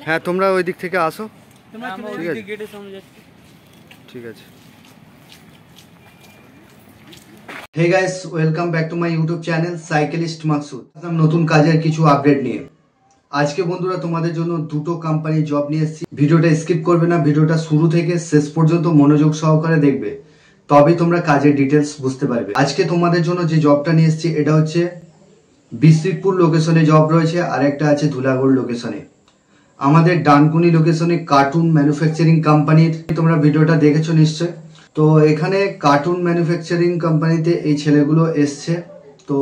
হ্যাঁ তোমরা ওই দিক থেকে আসো, ঠিক আছে। Hey guys, welcome back to my YouTube channel cyclist Maksud. নতুন কাজের কিছু আপডেট নিয়ে আজকে বন্ধুরা তোমাদের জন্য দুটো কোম্পানি জব নিয়ে এসেছি। ভিডিওটা স্কিপ করবে না, ভিডিওটা শুরু থেকে শেষ পর্যন্ত মনোযোগ সহকারে দেখবে, তবেই তোমরা কাজের ডিটেলস বুঝতে পারবে। আজকে তোমাদের জন্য যে জবটা নিয়ে এসেছি এটা হচ্ছে বিসিকপুর লোকেশনে জব রয়েছে, আর একটা আছে ধুলাগড় লোকেশনে। আমাদের ডানকুনি লোকেশনে কার্টুন ম্যানুফ্যাকচারিং কোম্পানির তোমরা ভিডিওটা দেখেছো নিশ্চয়। তো এখানে কার্টুন ম্যানুফ্যাকচারিং কোম্পানিতে এই ছেলেগুলো এসছে। তো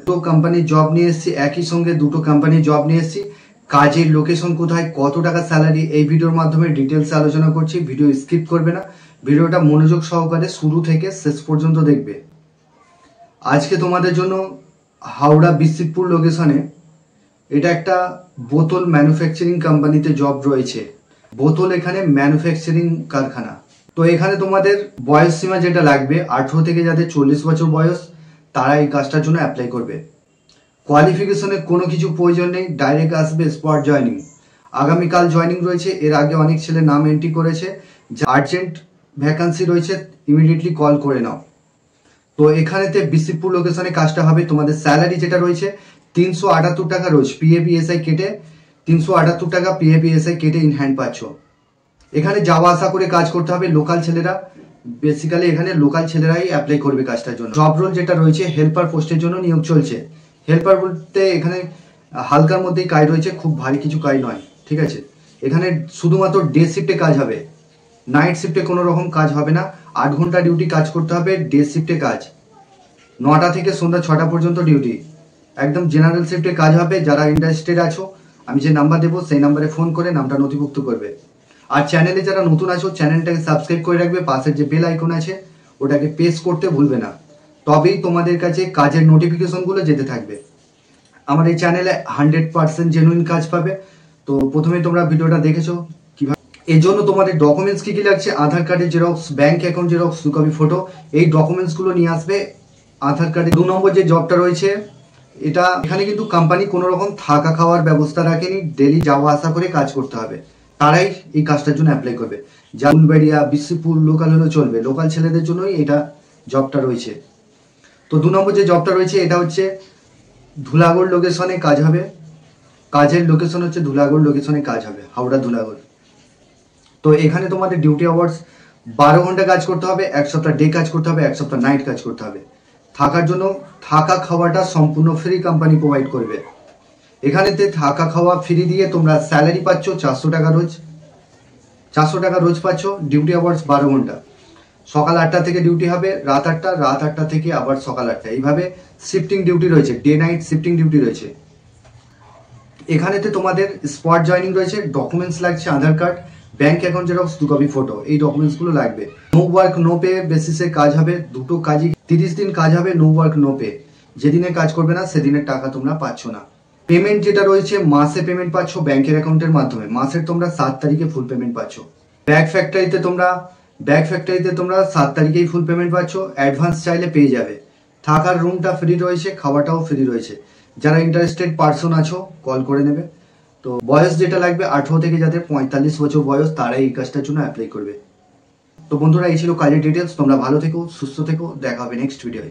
দুটো কোম্পানির জব নিয়ে এসেছি, একই সঙ্গে দুটো কোম্পানির জব নিয়ে এসেছি। কাজের লোকেশন কোথায়, কত টাকা স্যালারি, এই ভিডিওর মাধ্যমে ডিটেলস আলোচনা করছি। ভিডিও স্কিপ করবে না, ভিডিওটা মনোযোগ সহকারে শুরু থেকে শেষ পর্যন্ত দেখবে। আজকে তোমাদের জন্য হাওড়া বিসিকপুর লোকেশনে এটা একটা বোতল ম্যানুফ্যাকচারিং কোম্পানিতে জব রয়েছে। বোতল এখানে ম্যানুফ্যাকচারিং কারখানা। তো এখানে তোমাদের বয়স সীমা যেটা লাগবে 18 থেকে যাদের 40 বছর বয়স তারা এই কাজটার জন্য অ্যাপ্লাই করবে। কোয়ালিফিকেশনের কোনো কিছু প্রয়োজন নেই, ডাইরেক্ট আসবে, স্পট জয়নিং। আগামীকাল জয়নিং রয়েছে। এর আগে অনেক ছেলে নাম এন্ট্রি করেছে, যে আর্জেন্ট ভ্যাকান্সি রয়েছে, ইমিডিয়েটলি কল করে নাও। তো এখানেতে বিসিকপুর লোকেশনে কাজটা হবে। তোমাদের স্যালারি যেটা রয়েছে 378 টাকা রোজ, পিএফ-ইএসআই কেটে 378 টাকা পিএফ-ইএসআই কেটে ইন হ্যান্ড পাচ্ছ। এখানে যাওয়া আসা করে কাজ করতে হবে। লোকাল ছেলেরা, বেসিক্যালি এখানে লোকাল ছেলেরাই অ্যাপ্লাই করবে কাজটার জন্য। জব রোল যেটা রয়েছে হেল্পার পোস্টের জন্য নিয়োগ চলছে। হেল্পার বলতে এখানে হালকার মধ্যেই কাজ রয়েছে, খুব ভারী কিছু কাজ নয়, ঠিক আছে। এখানে শুধুমাত্র ডে শিফটে কাজ হবে, নাইট শিফটে কোনো রকম কাজ হবে না। 8 ঘন্টা ডিউটি কাজ করতে হবে, ডে শিফটে কাজ। 9টা থেকে সন্ধ্যা 6টা পর্যন্ত ডিউটি। একদম জেনারেল শিফটে কাজ হবে। যারা ইন্টারেস্টেড আছো আমি যে নাম্বার দেবো সেই নাম্বারে ফোন করে নামটা নথিভুক্ত করবে। আর চ্যানেলে যারা নতুন আছো চ্যানেলটাকে সাবস্ক্রাইব করে রাখবে, পাশের যে বেল আইকন আছে ওটাকে প্রেস করতে ভুলবে না, তবেই তোমাদের কাছে কাজের নোটিফিকেশনগুলো যেতে থাকবে। আমার এই চ্যানেলে 100% জেনুইন কাজ পাবে। তো প্রথমে তোমরা ভিডিওটা দেখেছো কিভাবে। এর জন্য তোমাদের ডকুমেন্টস কি কি লাগছে, আধার কার্ডের xerox, bank account xerox, 2 copy photo, এই ডকুমেন্টসগুলো নিয়ে আসবে। আধার কার্ডে 2 নম্বর যে জবটা রয়েছে এটা, এখানে কিন্তু কোম্পানি কোনো রকম থাকা খাওয়ার ব্যবস্থা রাখেনি, ডেলি যাওয়া আসা করে কাজ করতে হবে। তারাই এই কাজটার জন্য অ্যাপ্লাই করবে। যা উলবেড়িয়া বিসিকপুর লোকাল হলেও চলবে, লোকাল ছেলেদের জন্যই এটা জবটা রয়েছে। তো 2 নম্বর যে জবটা রয়েছে এটা হচ্ছে ধুলাগড় লোকেশনে কাজ হবে। কাজের লোকেশন হচ্ছে ধুলাগড় লোকেশনে কাজ হবে, হাওড়া ধুলাগড়। তো এখানে তোমাদের ডিউটি আওয়ার্স 12 ঘন্টা কাজ করতে হবে, 1 সপ্তাহ ডে কাজ করতে হবে, 1 সপ্তাহ নাইট কাজ করতে হবে। থাকার জন্য থাকা খাওয়াটা সম্পূর্ণ ফ্রি কোম্পানি প্রোভাইড করবে। এখানেতে থাকা খাওয়া ফ্রি দিয়ে তোমরা স্যালারি পাচ্ছ 400 টাকা রোজ। 400 টাকা রোজ পাচ্ছ। ডিউটি আওয়ার্স 12 ঘন্টা। সকাল 8টা থেকে ডিউটি হবে, রাত 8টা, রাত 8টা থেকে আবার সকাল 8টা। এইভাবে শিফটিং ডিউটি রয়েছে, ডে নাইট শিফটিং ডিউটি রয়েছে। এখানেতে তোমাদের স্পট জয়নিং রয়েছে। ডকুমেন্টস লাগছে Aadhaar card, bank account xerox, 2 copy photo, এই ডকুমেন্টসগুলো লাগবে। নো ওয়ার্ক নো পে বেসিসে কাজ হবে। দুটো কাজই 30 দিন কাজ হবে, নো ওয়ার্ক নো পে। যেদিনে কাজ করবে না সেদিনের টাকা তোমরা পাচ্ছ না। পেমেন্ট যেটা রয়েছে মাসে পেমেন্ট পাচ্ছ ব্যাংকের অ্যাকাউন্টের মাধ্যমে। মাসের তোমরা 7 তারিখে ফুল পেমেন্ট পাচ্ছ। ব্যাগ ফ্যাক্টরিতে তোমরা 7 তারিখেই ফুল পেমেন্ট পাচ্ছ। অ্যাডভান্স চাইলে পেয়ে যাবে। থাকার রুমটা ফ্রি রয়েছে, খাওয়াটাও ফ্রি রয়েছে। যারা ইন্টারেস্টেড পার্সন আছো কল করে নেবে। তো বয়স যেটা লাগবে 18 থেকে যাদের 45 বছর বয়স তারাই এই কাজটার জন্য অ্যাপ্লাই করবে। তো বন্ধুরা এই ছিল কাজের ডিটেলস। তোমরা ভালো থেকো, সুস্থ থেকো, দেখা হবে নেক্সট ভিডিওয়।